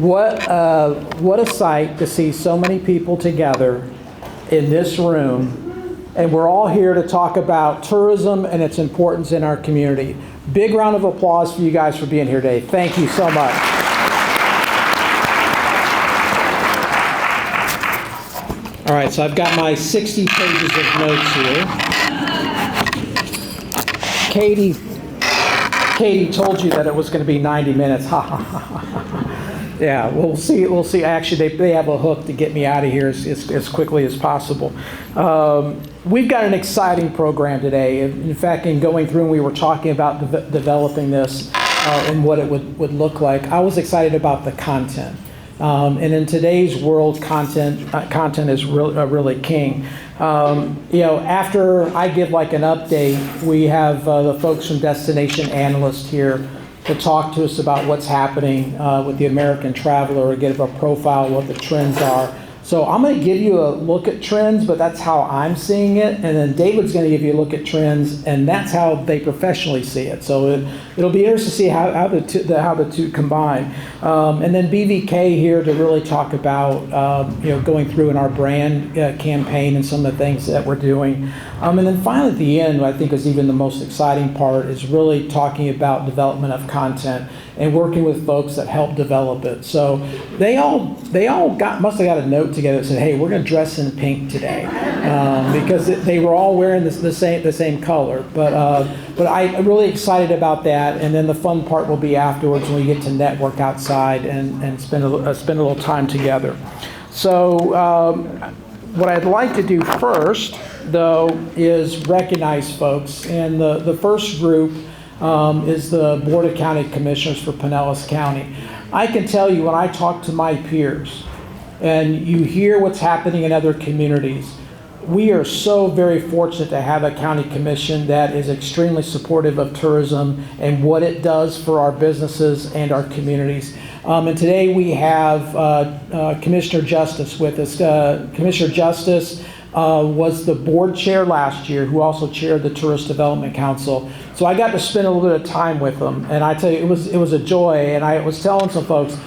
What a sight to see so many people together in this room, and we're all here to talk about tourism and its importance in our community. Big round of applause for you guys for being here today. Thank you so much. All right, so I've got my 60 pages of notes here. Katie told you that it was going to be 90 minutes. Ha ha ha ha. Yeah, we'll see. Actually, they have a hook to get me out of here as quickly as possible. We've got an exciting program today. In fact, in going through and we were talking about developing this and what it would look like, I was excited about the content. And in today's world, content is really king. After I give like an update, we have the folks from Destination Analyst here to talk to us about what's happening with the American traveler, get a profile of what the trends are. So I'm going to give you a look at trends, but that's how I'm seeing it. And then David's going to give you a look at trends, and that's how they professionally see it. So it'll be interesting to see how the two combine. And then BVK here to really talk about going through in our brand campaign and some of the things that we're doing. And then finally at the end, what I think is even the most exciting part is really talking about development of content and working with folks that help develop it. So they all must have got a note together that said, "Hey, we're going to dress in pink today," because they were all wearing the same color. But I'm really excited about that. And then the fun part will be afterwards when we get to network outside and spend a little time together. So what I'd like to do first, though, is recognize folks. And the first group is the Board of County Commissioners for Pinellas County. I can tell you when I talk to my peers and you hear what's happening in other communities, we are so very fortunate to have a county commission that is extremely supportive of tourism and what it does for our businesses and our communities. And today we have Commissioner Justice with us. Commissioner Justice was the board chair last year, who also chaired the Tourist Development Council. So I got to spend a little bit of time with him, and I tell you, it was a joy. And I was telling some folks,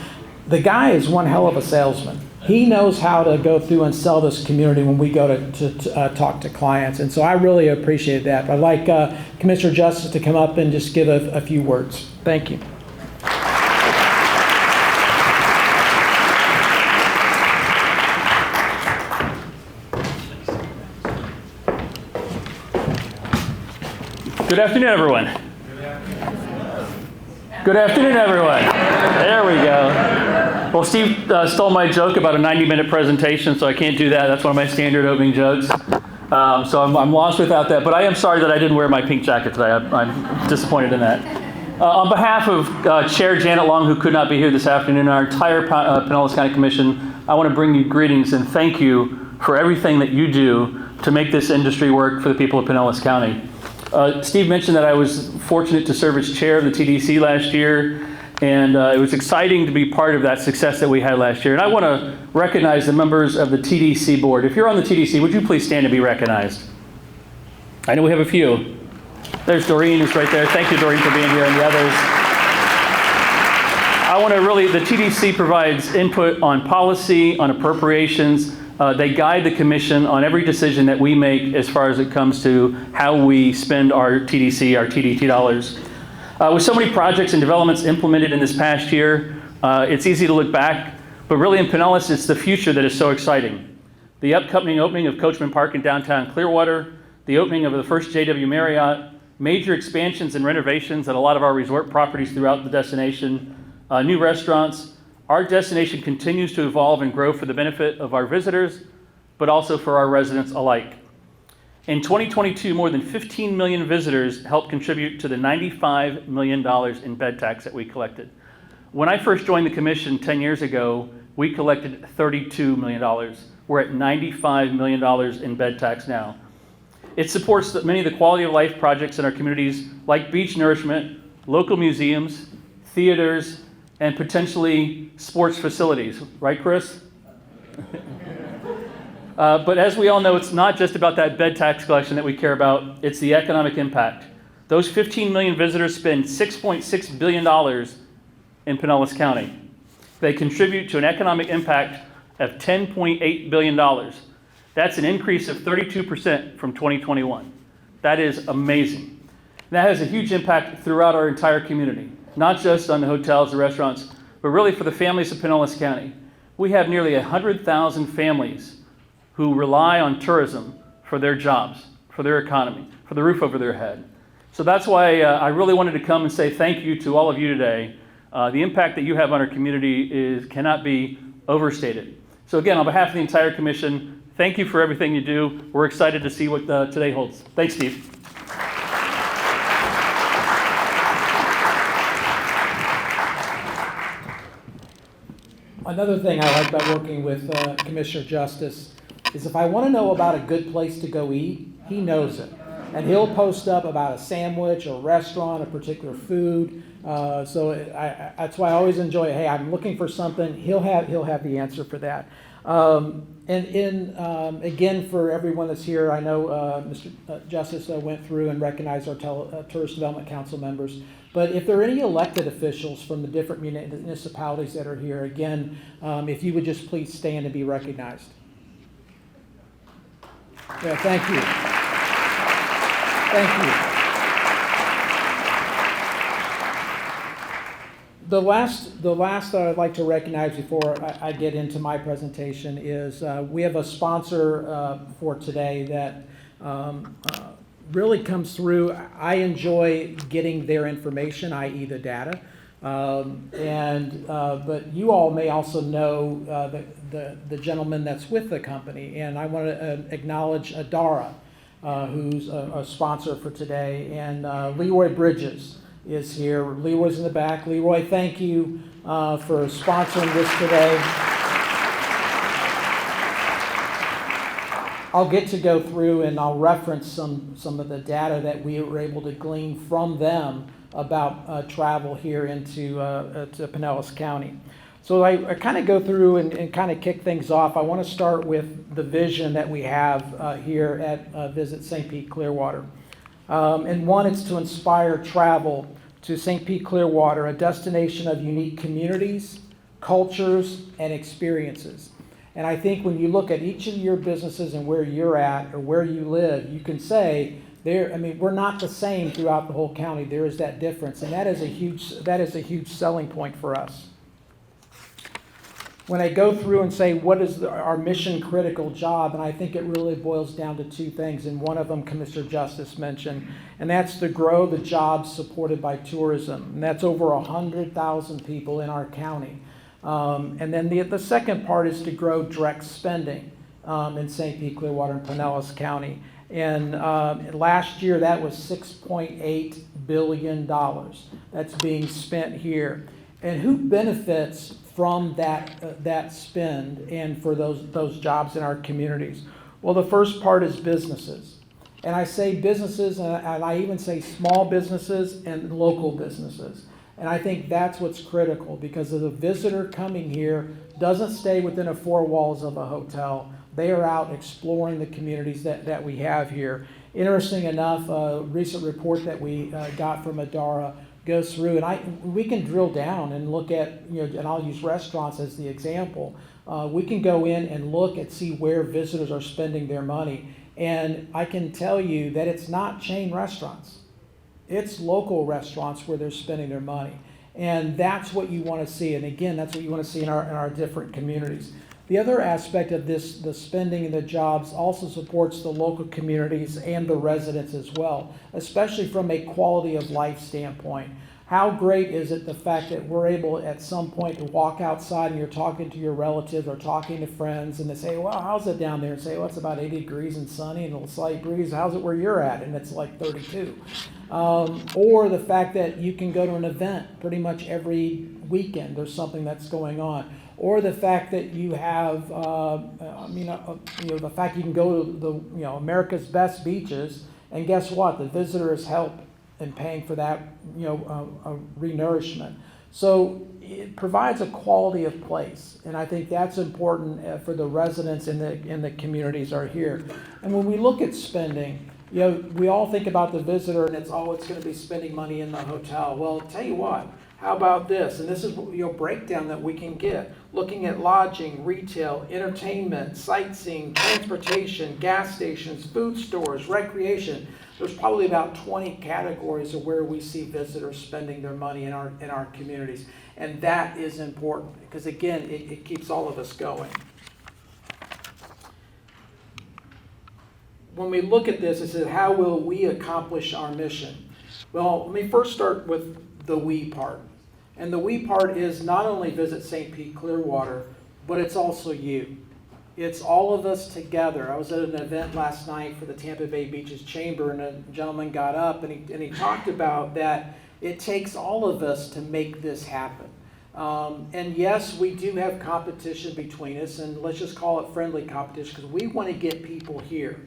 the guy is one hell of a salesman. He knows how to go through and sell this community when we go to talk to clients, and so I really appreciate that. I'd like Commissioner Justice to come up and just give a few words. Thank you. Good afternoon, everyone. Good afternoon, everyone. There we go. Well, Steve stole my joke about a 90-minute presentation, so I can't do that. That's one of my standard opening jokes. So I'm lost without that. But I am sorry that I didn't wear my pink jacket today. I'm disappointed in that. On behalf of Chair Janet Long, who could not be here this afternoon, and our entire Pinellas County Commission, I want to bring you greetings and thank you for everything that you do to make this industry work for the people of Pinellas County. Steve mentioned that I was fortunate to serve as chair of the TDC last year, and it was exciting to be part of that success that we had last year. And I want to recognize the members of the TDC board. If you're on the TDC, would you please stand to be recognized? I know we have a few. There's Doreen, who's right there. Thank you, Doreen, for being here, and the others. The TDC provides input on policy, on appropriations. They guide the commission on every decision that we make as far as it comes to how we spend our TDC, our TDT dollars. With so many projects and developments implemented in this past year, it's easy to look back, but really in Pinellas, it's the future that is so exciting. The upcoming opening of Coachman Park in downtown Clearwater, the opening of the first JW Marriott, major expansions and renovations at a lot of our resort properties throughout the destination, new restaurants. Our destination continues to evolve and grow for the benefit of our visitors, but also for our residents alike. In 2022, more than 15 million visitors helped contribute to the $95 million in bed tax that we collected. When I first joined the commission 10 years ago, we collected $32 million. We're at $95 million in bed tax now. It supports many of the quality of life projects in our communities, like beach nourishment, local museums, theaters, and potentially sports facilities. Right, Chris? But as we all know, it's not just about that bed tax collection that we care about, it's the economic impact. Those 15 million visitors spend $6.6 billion in Pinellas County. They contribute to an economic impact of $10.8 billion. That's an increase of 32% from 2021. That is amazing. That has a huge impact throughout our entire community, not just on the hotels and restaurants, but really for the families of Pinellas County. We have nearly 100,000 families who rely on tourism for their jobs, for their economy, for the roof over their head. So that's why I really wanted to come and say thank you to all of you today. The impact that you have on our community cannot be overstated. So again, on behalf of the entire commission, thank you for everything you do. We're excited to see what today holds. Thanks, Steve. Another thing I like about working with Commissioner Justice is if I want to know about a good place to go eat, he knows it. And he'll post up about a sandwich, a restaurant, a particular food. That's why I always enjoy it. Hey, I'm looking for something. He'll have the answer for that. Again, for everyone that's here, I know Mr. Justice went through and recognized our Tourist Development Council members. But if there are any elected officials from the different municipalities that are here, again, if you would just please stand and be recognized. Yeah, thank you. Thank you. The last that I'd like to recognize before I get into my presentation is we have a sponsor for today that really comes through. I enjoy getting their information, i.e. the data. But you all may also know the gentleman that's with the company, and I want to acknowledge Adara, who's a sponsor for today, and Leroy Bridges is here. Leroy's in the back. Leroy, thank you for sponsoring this today. I'll get to go through and I'll reference some of the data that we were able to glean from them about travel here into to Pinellas County. So I kind of go through and kind of kick things off. I want to start with the vision that we have here at Visit St. Pete-Clearwater. And one is to inspire travel to St. Pete-Clearwater, a destination of unique communities, cultures, and experiences. And I think when you look at each of your businesses and where you're at or where you live, you can say, we're not the same throughout the whole county. There is that difference, and that is a huge selling point for us. When I go through and say, what is our mission critical job, and I think it really boils down to two things, and one of them Commissioner Justice mentioned, and that's to grow the jobs supported by tourism, and that's over 100,000 people in our county. And then the second part is to grow direct spending in St. Pete-Clearwater and Pinellas County. And last year that was $6.8 billion that's being spent here. And who benefits from that spend and for those jobs in our communities? Well, the first part is businesses. And I say businesses, and I even say small businesses and local businesses. And I think that's what's critical, because the visitor coming here doesn't stay within the four walls of a hotel. They are out exploring the communities that we have here. Interesting enough, a recent report that we got from Adara goes through, and we can drill down and look at, and I'll use restaurants as the example. We can go in and look and see where visitors are spending their money. And I can tell you that it's not chain restaurants. It's local restaurants where they're spending their money. And that's what you want to see. And again, that's what you want to see in our different communities. The other aspect of this, the spending and the jobs, also supports the local communities and the residents as well, especially from a quality of life standpoint. How great is it the fact that we're able at some point to walk outside and you're talking to your relatives or talking to friends and they say, well, how's it down there? And say, well, it's about 80 degrees and sunny and a slight breeze. How's it where you're at? And it's like 32. Or the fact that you can go to an event pretty much every weekend. There's something that's going on. Or the fact that you have, the fact you can go to the, America's best beaches, and guess what? The visitors help in paying for that, renourishment. So it provides a quality of place, and I think that's important for the residents in the communities are here. And when we look at spending, You know, we all think about the visitor and it's going to be spending money in the hotel. Well, tell you what, how about this? And this is breakdown that we can get. Looking at lodging, retail, entertainment, sightseeing, transportation, gas stations, food stores, recreation. There's probably about 20 categories of where we see visitors spending their money in our communities. And that is important because, again, it keeps all of us going. When we look at this, it says, how will we accomplish our mission? Well, let me first start with the we part. And the we part is not only visit St. Pete-Clearwater, but it's also you. It's all of us together. I was at an event last night for the Tampa Bay Beaches Chamber, and a gentleman got up and he talked about that it takes all of us to make this happen. And yes, we do have competition between us, and let's just call it friendly competition because we want to get people here.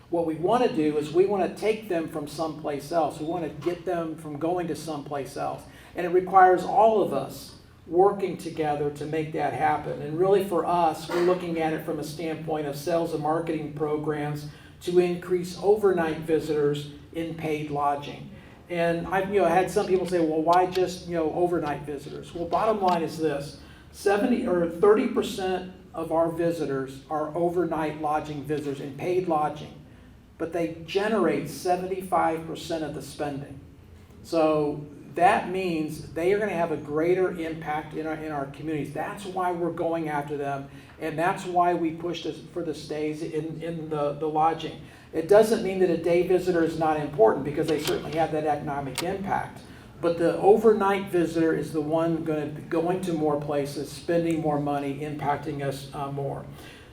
What we want to do is we want to take them from someplace else. We want to get them from going to someplace else. And it requires all of us working together to make that happen. And really for us, we're looking at it from a standpoint of sales and marketing programs to increase overnight visitors in paid lodging. And I've had some people say, well, why just overnight visitors? Well, bottom line is this: 30% of our visitors are overnight lodging visitors in paid lodging, but they generate 75% of the spending. So that means they are going to have a greater impact in our communities. That's why we're going after them, and that's why we pushed for the stays in the lodging. It doesn't mean that a day visitor is not important, because they certainly have that economic impact. But the overnight visitor is the one going to more places, spending more money, impacting us more.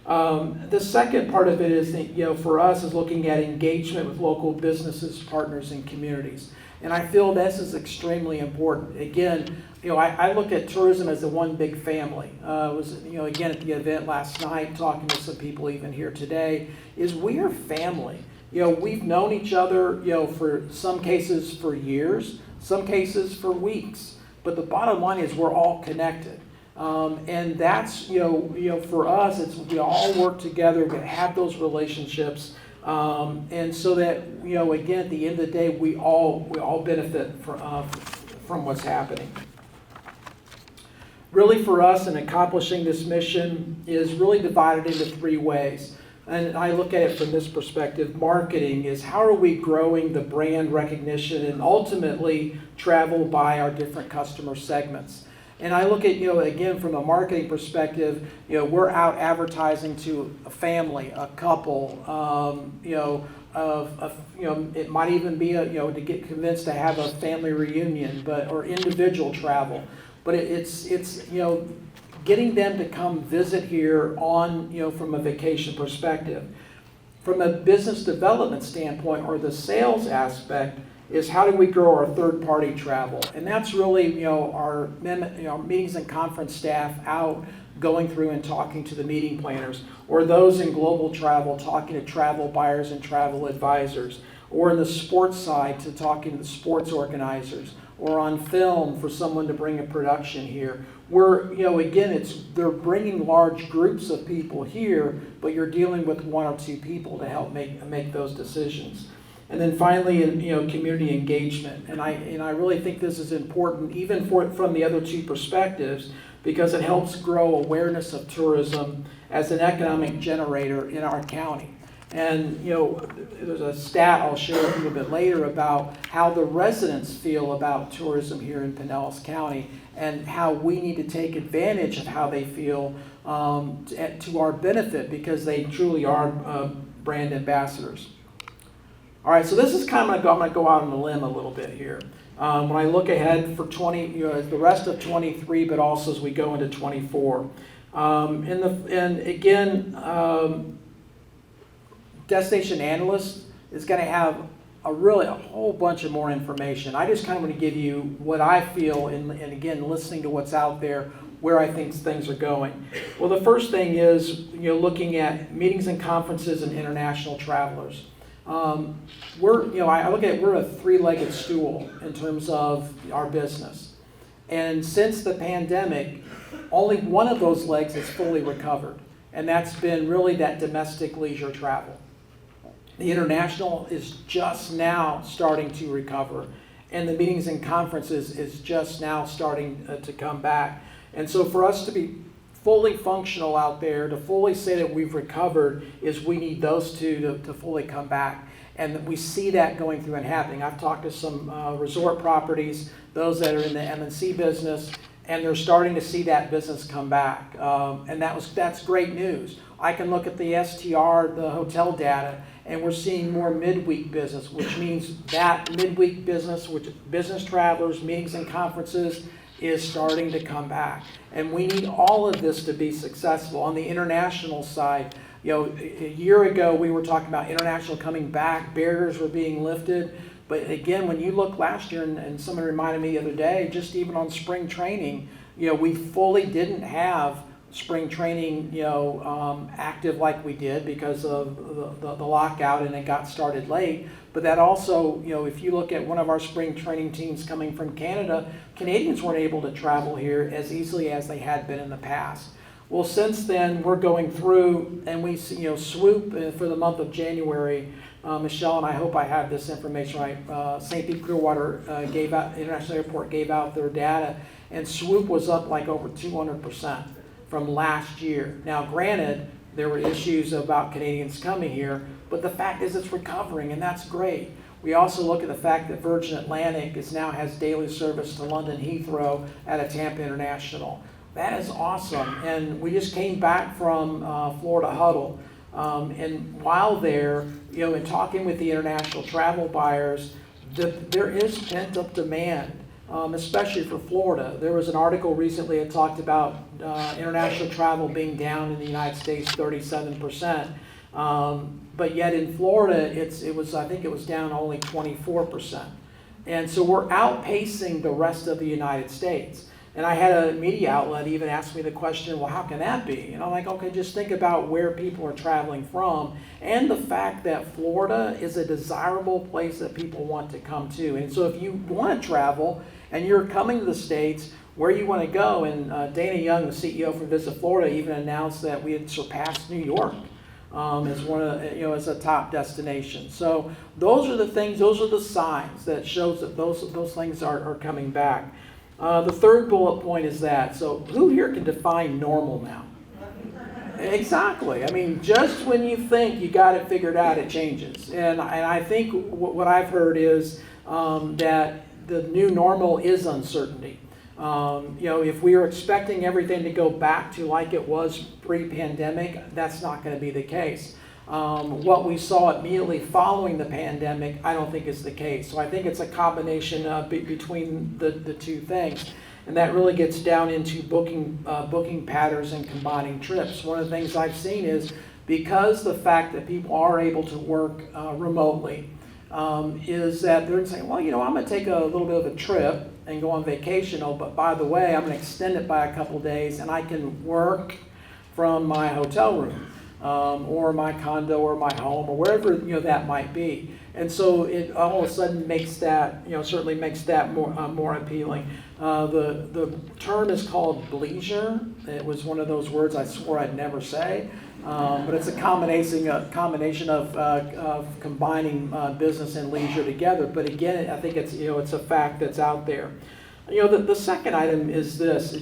The second part of it is, for us, is looking at engagement with local businesses, partners, and communities. And I feel this is extremely important. Again, I look at tourism as the one big family. I was, again, at the event last night, talking to some people even here today, is we are family. We've known each other, for some cases for years, some cases for weeks. But the bottom line is we're all connected. And that's, for us, it's we all work together, we have those relationships. And so that, again, at the end of the day, we all benefit from what's happening. Really, for us, in accomplishing this mission is really divided into three ways. And I look at it from this perspective. Marketing is how are we growing the brand recognition and ultimately travel by our different customer segments. And I look at, again, from a marketing perspective, we're out advertising to a family, a couple, it might even be to get convinced to have a family reunion, or individual travel. But it's getting them to come visit here on, from a vacation perspective. From a business development standpoint, or the sales aspect, is how do we grow our third-party travel? And that's really, our meetings and conference staff out going through and talking to the meeting planners, or those in global travel talking to travel buyers and travel advisors, or in the sports side to talking to the sports organizers, or on film for someone to bring a production here. We're, again, they're bringing large groups of people here, but you're dealing with one or two people to help make those decisions. And then finally, community engagement. And I really think this is important, even from the other two perspectives, because it helps grow awareness of tourism as an economic generator in our county. And, there's a stat I'll share a little bit later about how the residents feel about tourism here in Pinellas County, and how we need to take advantage of how they feel to our benefit, because they truly are brand ambassadors. All right, so this is I'm going to go out on a limb a little bit here. When I look ahead for the rest of 23, but also as we go into 24. And again, Destination Analyst is going to have a whole bunch of more information. I just kind of want to give you what I feel, and again, listening to what's out there, where I think things are going. Well, the first thing is, looking at meetings and conferences and international travelers. I look at it, we're a three-legged stool in terms of our business. And since the pandemic, only one of those legs is fully recovered. And that's been really that domestic leisure travel. The international is just now starting to recover, and the meetings and conferences is just now starting to come back. And so for us to be fully functional out there, to fully say that we've recovered, is we need those two to fully come back. And we see that going through and happening. I've talked to some resort properties, those that are in the M&C business, and they're starting to see that business come back. And that's great news. I can look at the STR, the hotel data, and we're seeing more midweek business, which means that midweek business, which business travelers, meetings and conferences, is starting to come back. And we need all of this to be successful. On the international side, a year ago we were talking about international coming back, barriers were being lifted. But again, when you look last year, and someone reminded me the other day, just even on spring training, we fully didn't have spring training, active like we did because of the lockout, and it got started late. But that also, if you look at one of our spring training teams coming from Canada, Canadians weren't able to travel here as easily as they had been in the past. Well, since then, we're going through, and we see, Swoop for the month of January. Michelle, and I hope I have this information right. St. Pete-Clearwater International Airport gave out their data, and Swoop was up like over 200% from last year. Now, granted, there were issues about Canadians coming here, but the fact is it's recovering, and that's great. We also look at the fact that Virgin Atlantic now has daily service to London Heathrow at a Tampa International. That is awesome. And we just came back from Florida Huddle. And while there, in talking with the international travel buyers, there is pent-up demand, especially for Florida. There was an article recently that talked about international travel being down in the United States 37%. But yet in Florida, I think it was down only 24%. And so we're outpacing the rest of the United States. And I had a media outlet even ask me the question, well, how can that be? And I'm like, okay, just think about where people are traveling from and the fact that Florida is a desirable place that people want to come to. And so if you want to travel and you're coming to the States, where you want to go, and Dana Young, the CEO for Visit Florida, even announced that we had surpassed New York as one of as a top destination. So those are the things, those are the signs that shows that those things are coming back. The third bullet point is that, so who here can define normal now? Exactly. I mean, just when you think you got it figured out, it changes. And I think what I've heard is that the new normal is uncertainty. If we are expecting everything to go back to like it was pre-pandemic, that's not going to be the case. What we saw immediately following the pandemic, I don't think is the case. So I think it's a combination between the two things. And that really gets down into booking patterns and combining trips. One of the things I've seen is because the fact that people are able to work remotely, is that they're saying, well, I'm going to take a little bit of a trip and go on vacation. Oh, but by the way, I'm going to extend it by a couple days, and I can work from my hotel room. Or my condo or my home or wherever that might be, and so it all of a sudden makes that certainly makes that more appealing. The term is called bleisure. It was one of those words I swore I'd never say, but it's a combination of combining business and leisure together. But again, I think it's a fact that's out there. The second item is this.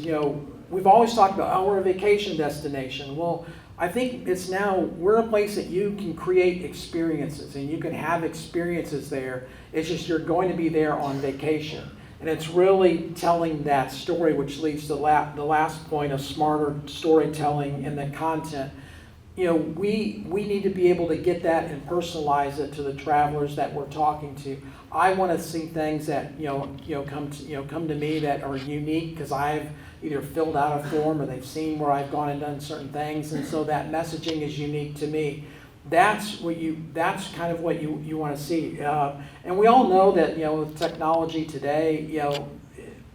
We've always talked about we're a vacation destination. Well, I think we're a place that you can create experiences, and you can have experiences there. It's just you're going to be there on vacation. And it's really telling that story, which leads to the last point of smarter storytelling and the content. We need to be able to get that and personalize it to the travelers that we're talking to. I want to see things that come to me that are unique because I've either filled out a form or they've seen where I've gone and done certain things, and so that messaging is unique to me. That's kind of what you want to see. And we all know that with technology today,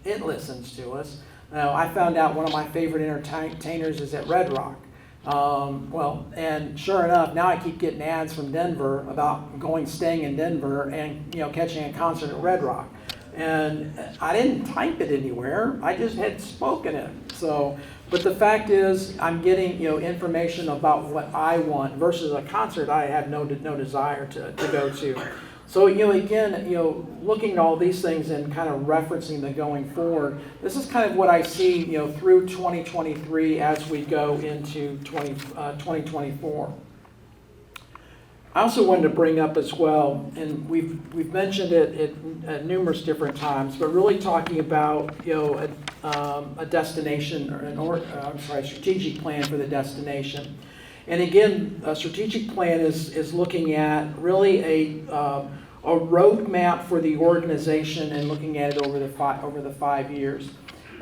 it listens to us. I found out one of my favorite entertainers is at Red Rock. And sure enough, now I keep getting ads from Denver about staying in Denver and catching a concert at Red Rock. And I didn't type it anywhere. I just had spoken it. So, but the fact is, I'm getting information about what I want versus a concert I have no desire to go to. So again, looking at all these things and kind of referencing them going forward, this is kind of what I see through 2023 as we go into 2024. I also wanted to bring up as well, and we've mentioned it at numerous different times, but really talking about a destination or strategic plan for the destination. And again, a strategic plan is looking at really a roadmap for the organization and looking at it over the 5 years.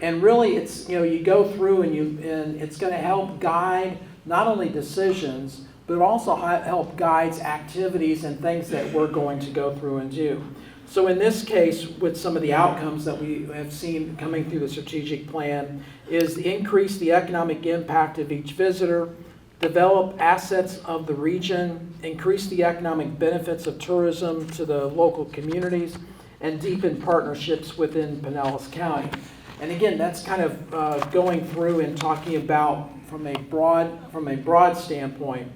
And really, it's you go through and it's going to help guide not only decisions, but also help guides activities and things that we're going to go through and do. So in this case, with some of the outcomes that we have seen coming through the strategic plan, is increase the economic impact of each visitor, develop assets of the region, increase the economic benefits of tourism to the local communities, and deepen partnerships within Pinellas County. And again, that's kind of going through and talking about from a broad standpoint.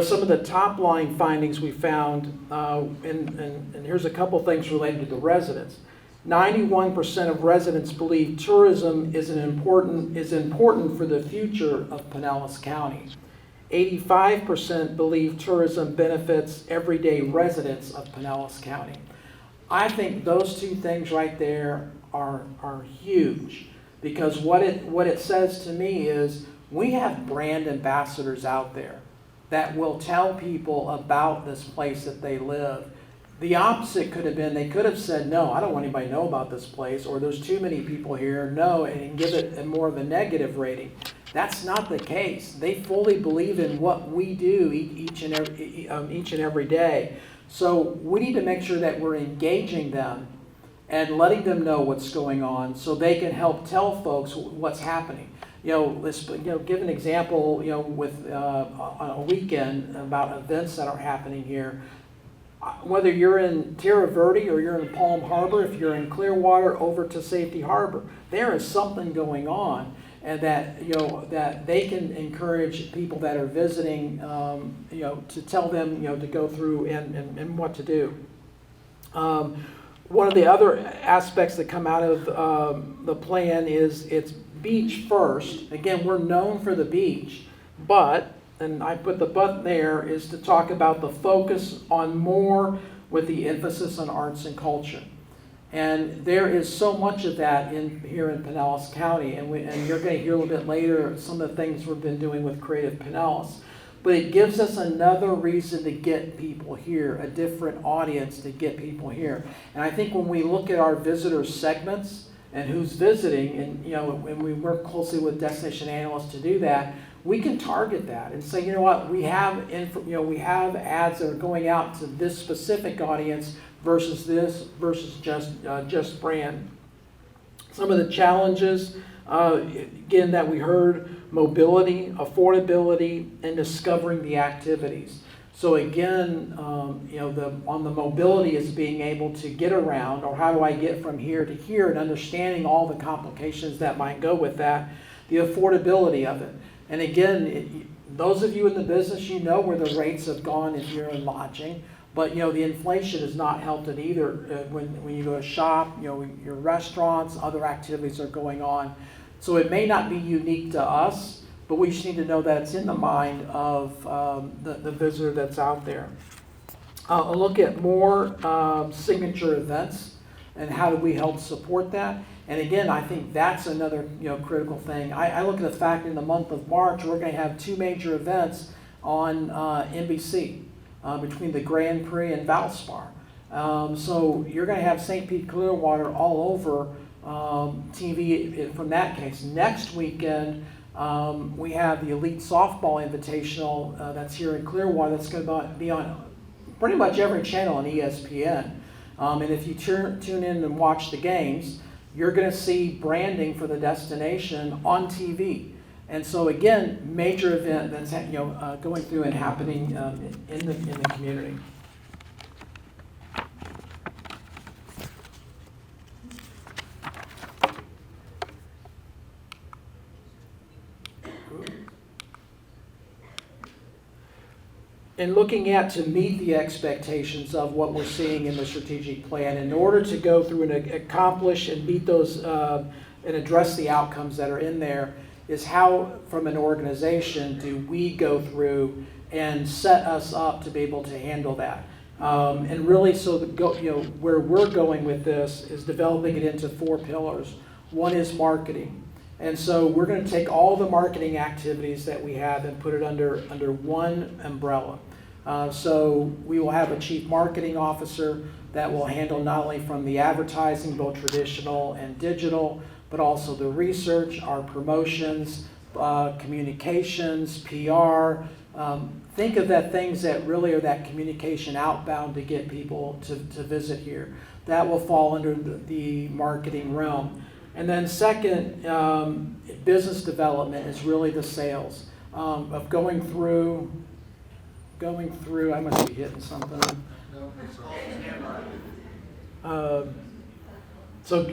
Some of the top line findings we found, and here's a couple things related to the residents. 91% of residents believe tourism is important for the future of Pinellas County. 85% believe tourism benefits everyday residents of Pinellas County. I think those two things right there are huge, because what it says to me is we have brand ambassadors out there that will tell people about this place that they live. The opposite could have been, they could have said, no, I don't want anybody to know about this place, or there's too many people here, no, and give it more of a negative rating. That's not the case. They fully believe in what we do each and every day. So we need to make sure that we're engaging them and letting them know what's going on so they can help tell folks what's happening. Let's give an example, with on a weekend about events that are happening here. Whether you're in Terra Verde or you're in Palm Harbor, if you're in Clearwater over to Safety Harbor, there is something going on, and that they can encourage people that are visiting, to tell them, to go through and what to do. One of the other aspects that come out of the plan is it's beach first. Again, we're known for the beach, but, and I put the but there, is to talk about the focus on more with the emphasis on arts and culture. And there is so much of that here in Pinellas County, and you're going to hear a little bit later some of the things we've been doing with Creative Pinellas. But it gives us another reason to get people here, a different audience to get people here. And I think when we look at our visitor segments and who's visiting, and and we work closely with destination analysts to do that, we can target that and say, what, we have ads that are going out to this specific audience versus just brand. Some of the challenges, again, that we heard: mobility, affordability, and discovering the activities. So again, on the mobility is being able to get around, or how do I get from here to here, and understanding all the complications that might go with that. The affordability of it. And again, those of you in the business, where the rates have gone if you're in lodging. But the inflation has not helped it either. When you go to shop, your restaurants, other activities are going on. So it may not be unique to us, but we just need to know that it's in the mind of the visitor that's out there. I'll look at more signature events and how do we help support that. And again, I think that's another critical thing. I look at the fact in the month of March, we're going to have two major events on NBC between the Grand Prix and Valspar. So you're going to have St. Pete-Clearwater all over TV from that case. Next weekend, we have the Elite Softball Invitational that's here in Clearwater. That's going to be on pretty much every channel on ESPN. And if you tune in and watch the games, you're going to see branding for the destination on TV. And so again, major event that's going through and happening in the community. and looking at to meet the expectations of what we're seeing in the strategic plan in order to go through and accomplish and meet those and address the outcomes that are in there is how, from an organization, do we go through and set us up to be able to handle that. And really, so where we're going with this is developing it into 4 pillars. One is marketing. And so we're going to take all the marketing activities that we have and put it under one umbrella. So we will have a chief marketing officer that will handle not only from the advertising, both traditional and digital, but also the research, our promotions, communications, PR. Think of that things that really are that communication outbound to get people to visit here. That will fall under the marketing realm. And then second, business development is really the sales of going through, I must be hitting something. So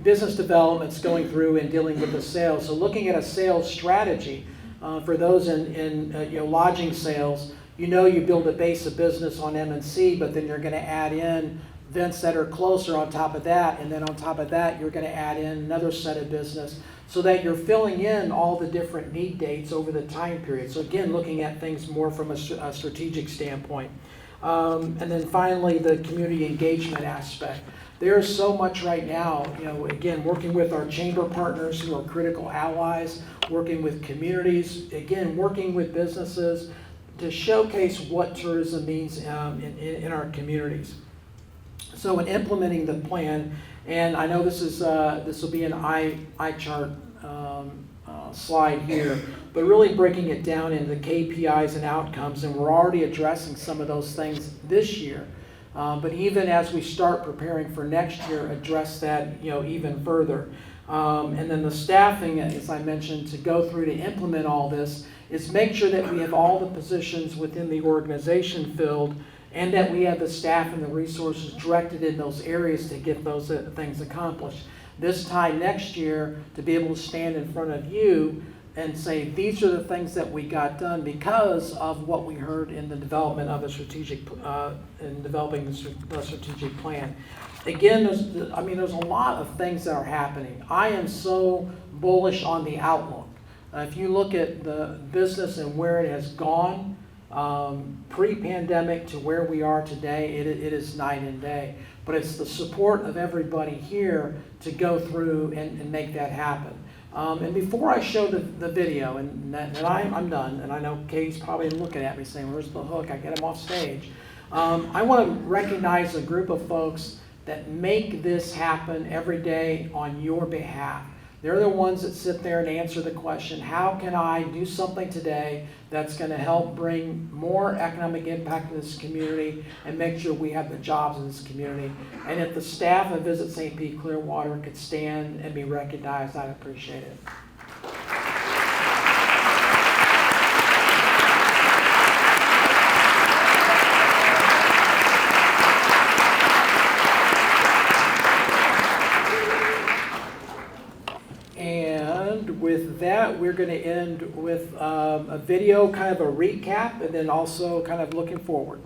business development's going through and dealing with the sales. So looking at a sales strategy for those in lodging sales, you build a base of business on M&C, but then you're going to add in events that are closer on top of that, and then on top of that, you're going to add in another set of business so that you're filling in all the different need dates over the time period. So again, looking at things more from a strategic standpoint. And then finally, the community engagement aspect. There's so much right now, again, working with our chamber partners who are critical allies, working with communities, again, working with businesses to showcase what tourism means in our communities. So in implementing the plan, and I know this will be an eye chart slide here, but really breaking it down into the KPIs and outcomes, and we're already addressing some of those things this year. But even as we start preparing for next year, address that even further. And then the staffing, as I mentioned, to go through to implement all this is make sure that we have all the positions within the organization filled, and that we have the staff and the resources directed in those areas to get those things accomplished. This time next year, to be able to stand in front of you and say, these are the things that we got done because of what we heard in the development of a strategic, in developing the strategic plan. Again, there's a lot of things that are happening. I am so bullish on the outlook. If you look at the business and where it has gone, pre-pandemic to where we are today, it is night and day. But it's the support of everybody here to go through and make that happen. And before I show the video, and I'm done, and I know Katie's probably looking at me saying, where's the hook? I get him off stage. I want to recognize a group of folks that make this happen every day on your behalf. They're the ones that sit there and answer the question, how can I do something today that's going to help bring more economic impact to this community and make sure we have the jobs in this community? And if the staff of Visit St. Pete-Clearwater could stand and be recognized, I'd appreciate it. With that, we're going to end with a video, kind of a recap, and then also kind of looking forward.